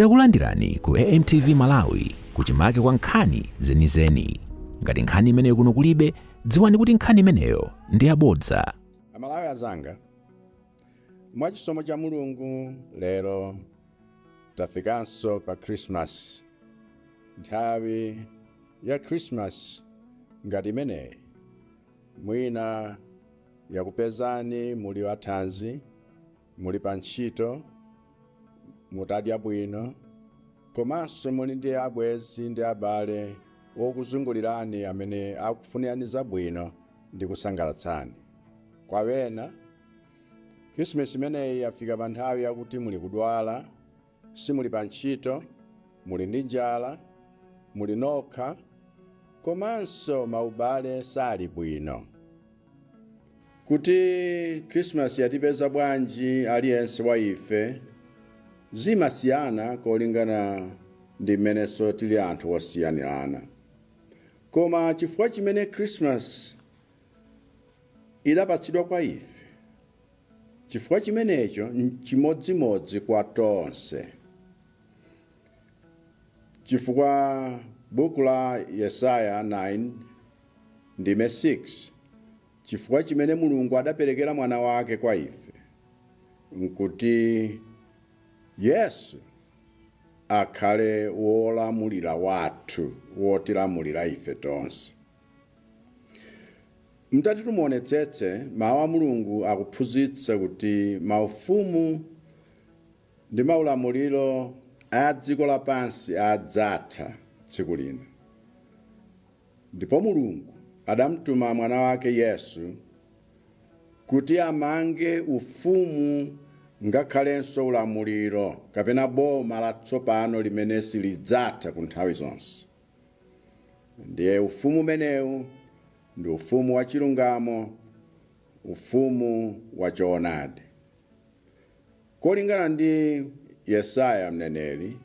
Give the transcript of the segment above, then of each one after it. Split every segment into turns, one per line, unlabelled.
Takulandirani ku AMTV Malawi kuchimake kwa nkhani zenizeni. Ngati nkhani imeneyo kuno kulibe, dziwani kuti nkhani imeneyo ndi yabodza.
Amalawi azanga, mwachisomo cha Mulungu lero tafikanso pa Christmas. Nthawi ya Christmas ngati imeneyi mwina yakupezani muli wathanzi, muli pa ntchito, mutadya bwino, komanso muli ndi abwenzi ndi abale wokuzungulirani amene akufunirani zabwino ndi kusangalatsani. Kwa wena, Christmas imeneyi yafika pa nthawi yakuti muli kudwala, simuli pa ntchito, muli ndi njala, muli nokha, komanso maubale sali bwino. Kuti Christmas yatipeza bwanji aliyense wa ife, zimasiyana kolingana ndi mmenenso tili anthu osiyanirana. Koma chifukwa chimene Christmas idapatsidwa kwa ife, chifukwa chimenecho chimodzimodzi kwa tonse. Chifukwa buku la Yesaya 9 ndime 6, chifukwa chimene Mulungu adaperekera mwana wake kwa ife, nkuti Yesu akhale wolamulira wathu, wotilamulira ife tonse. Mtati tumuonetsetse, mawu a Mulungu akuphunzitsa kuti maufumu ndi maulamuliro a dziko lapansi adzatha tsiku lina. Ndipo Mulungu adamtuma mwana wake Yesu kuti amange ufumu ngakhalenso ulamuliro kapena boma latsopano limene silidzatha ku nthawi zonse. Ndiye ufumu umenewu ndi ufumu wa chilungamo, ufumu wa choonadi. Kolingana ndi Yesaya mneneri,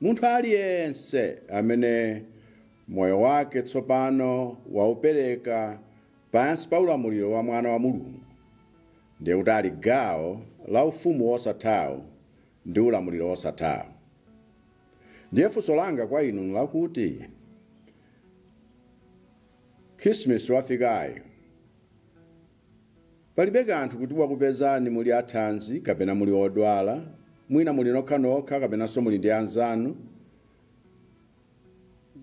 munthu aliyense amene moyo wake tsopano waupereka pansi pa ulamuliro wa mwana wa Mulungu, ndiye kuti ali gawo la ufumu wosathawo ndi ulamuliro wosathawo. Ndiye funso langa kwa inu lakuti Christmas wafikayo, palibe kanthu kuti wakupezani muli athanzi kapena muli odwala, mwina muli nokha kapenanso muli ndi anzanu,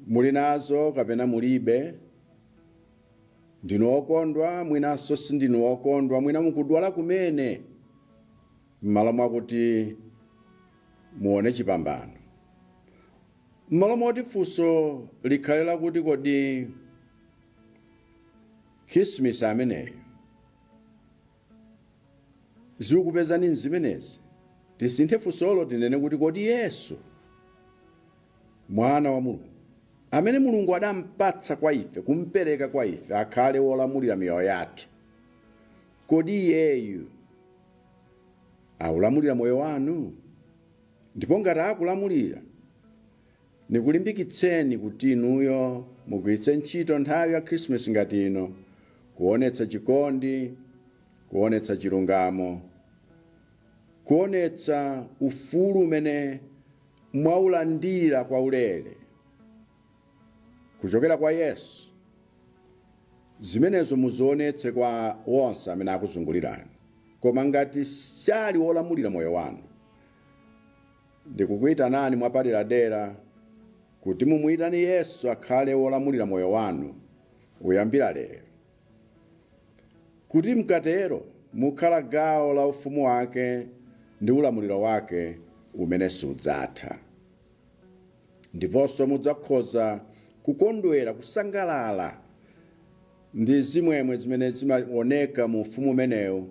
muli nazo kapena mulibe, ndinu okondwa mwinanso sindinu okondwa, mwina mukudwala kumene, m'malo mwakuti muone chipambano. M'malo mwoti funso likhale lakuti kodi Christmas ameneyo zikupezani nzimenezi, tisinthe funsolo tinene kuti kodi Yesu mwana wa Mulungu amene Mulungu adampatsa kwa ife, kumpereka kwa ife akhale wolamulira miyoyo yathu, kodi iyeyu aulamulira moyo wanu? Ndipo ngati akulamulira, nikulimbikitseni kuti inuyo mugwiritse ntchito nthawi ya Christmas ngati ino kuonetsa chikondi, kuonetsa chilungamo, kuonetsa ufulu umene mwaulandira kwa ulere kuchokera kwa Yesu. Zimenezo muzionetse kwa wonse amene akuzungulirani. Koma ngati sali wolamulira moyo wanu, ndikukuyitanani mwapaderadera kuti mumuyitane Yesu akhale wolamulira moyo wanu kuyambira lero. Kuti mkatero mukhala gawo la ufumu wake ndi ulamuliro wake umene sudzatha. Ndiponso mudzakhoza kukondwera, kusangalala ndi zimwemwe zimene zimaoneka mu ufumu umenewu,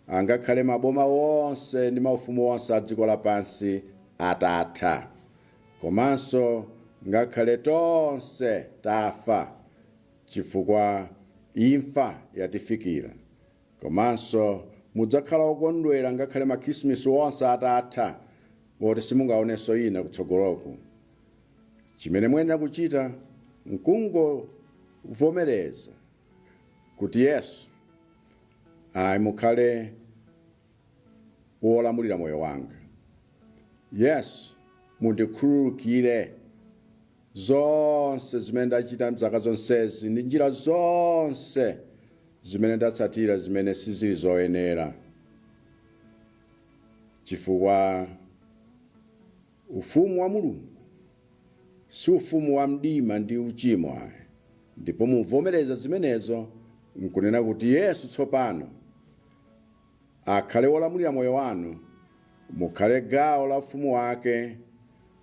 angakhale maboma wonse ndi maufumu wonse a dziko lapansi atatha, komanso ngakhale tonse tafa chifukwa imfa yatifikira. Komanso mudzakhala okondwera ngakhale makrisimasi wonse atatha, poti simungaonenso ina kutsogoloku. Chimene muyenera kuchita nkungovomereza kuti Yesu mukhale wolamulira moyo wanga. Yesu mundikhululukire zonse zimene ndachita mzaka zonsezi ndi njira zonse zimene ndatsatira zimene sizili zoyenera, chifukwa ufumu wa Mulungu si ufumu wa mdima ndi uchimo ayi. Ndipo muvomereza zimenezo nkunena kuti Yesu tsopano akhale wolamulira moyo wanu, mukhale gawo la ufumu wake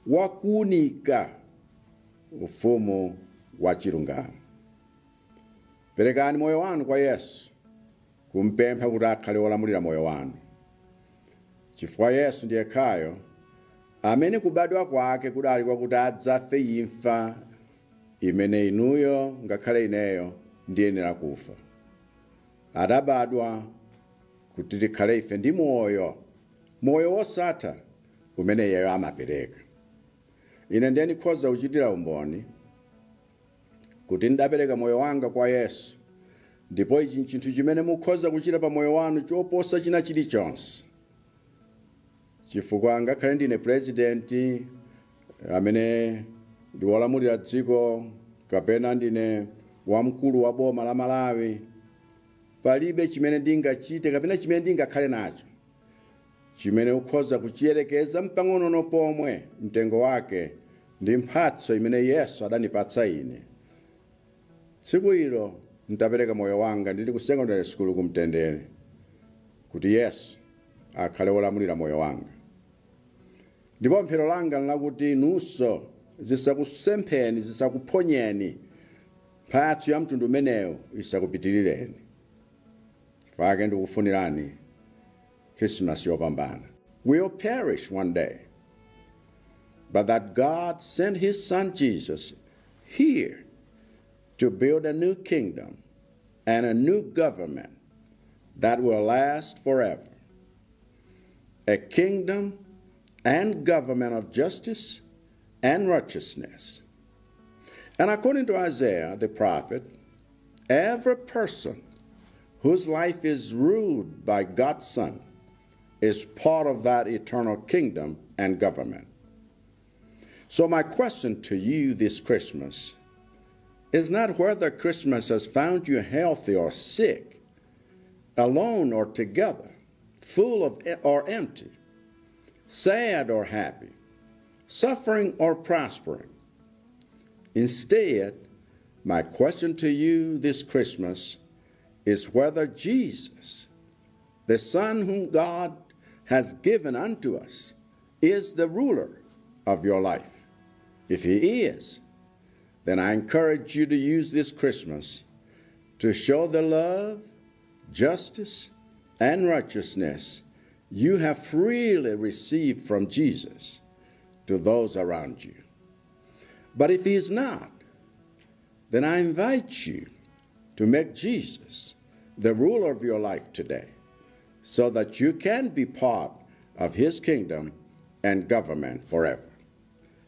wakuunika, ufumu wa chilungamo. Perekani moyo wanu kwa Yesu, kumpempha kuti akhale wolamulira moyo wanu, chifukwa Yesu ndiye khayo amene kubadwa kwake kudali kwakuti adzafe imfa imene inuyo ngakhale ineyo ndiyenera kufa. Adabadwa kuti tikhale ife ndi moyo wosatha umene iyeyo amapereka. Ine ndiye ndikhoza kuchitira umboni kuti ndapereka moyo wanga kwa Yesu, ndipo ichi nchinthu chimene mukhoza kuchita pa moyo wanu choposa china chilichonse, chifukwa ngakhale ndine presidenti amene ndi wolamulira dziko kapena ndine wamkulu wa boma la Malawi, palibe chimene ndingachite kapena chimene ndingakhale nacho chimene ukhoza kuchiyerekeza mpang'ono pomwe mtengo wake ndi mphatso imene Yesu adanipatsa ine. Tsiku ilo ndapereka moyo wanga ndili ku secondary school kumtendere kuti Yesu akhale wolamulira moyo wanga. Ndipo mphero langa nlakuti inunso zisakusempheni, zisakuphonyeni, mphatso ya mtundu umenewo isakupitirireni. Chifukwa ndikufunirani Christmas yopambana. We'll perish one day, but that God sent his son Jesus here to build a new kingdom and a new government that will last forever. A kingdom and government of justice and righteousness. And according to Isaiah the prophet, every person whose life is ruled by God's Son is part of that eternal kingdom and government. So my question to you this Christmas is not whether Christmas has found you healthy or sick, alone or together, full or empty, sad or happy, suffering or prospering. Instead, my question to you this Christmas is whether Jesus, the Son whom God has given unto us, is the ruler of your life. If he is, then I encourage you to use this Christmas to show the love, justice, and righteousness you have freely received from Jesus to those around you. But if he is not, then I invite you to make Jesus the ruler of your life today, so that you can be part of his kingdom and government forever,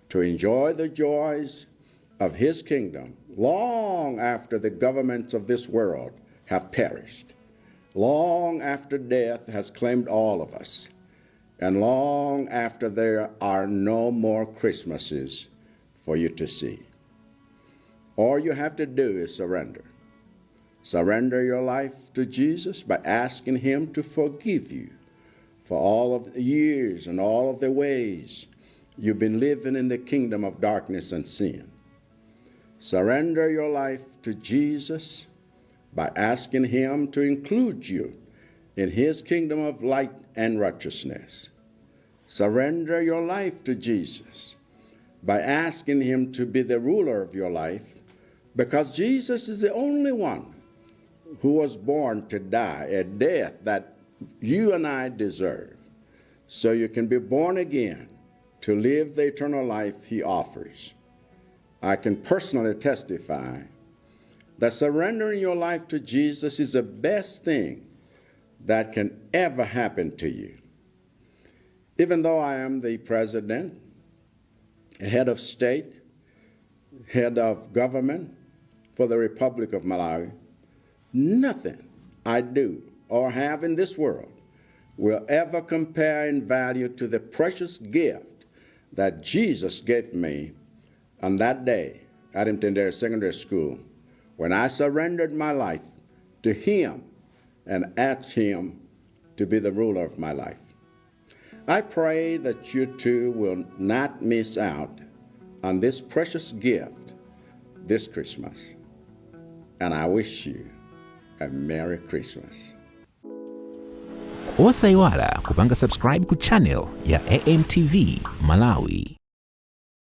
to enjoy the joys of his kingdom long after the governments of this world have perished, long after death has claimed all of us, and long after there are no more Christmases for you to see. All you have to do is surrender. Surrender your life to Jesus by asking him to forgive you for all of the years and all of the ways you've been living in the kingdom of darkness and sin. Surrender your life to Jesus by asking him to include you in his kingdom of light and righteousness. Surrender your life to Jesus by asking him to be the ruler of your life, because Jesus is the only one who was born to die a death that you and I deserve, so you can be born again to live the eternal life he offers. I can personally testify that surrendering your life to Jesus is the best thing that can ever happen to you. Even though I am the president, head of state, head of government for the Republic of Malawi, nothing I do or have in this world will ever compare in value to the precious gift that Jesus gave me on that day at Mtendere Secondary School when I surrendered my life to Him and asked Him to be the ruler of my life. I pray that you too will not miss out on this precious gift this Christmas. And I wish you a Merry Christmas.
Osaiwala kupanga subscribe ku channel ya AMTV Malawi.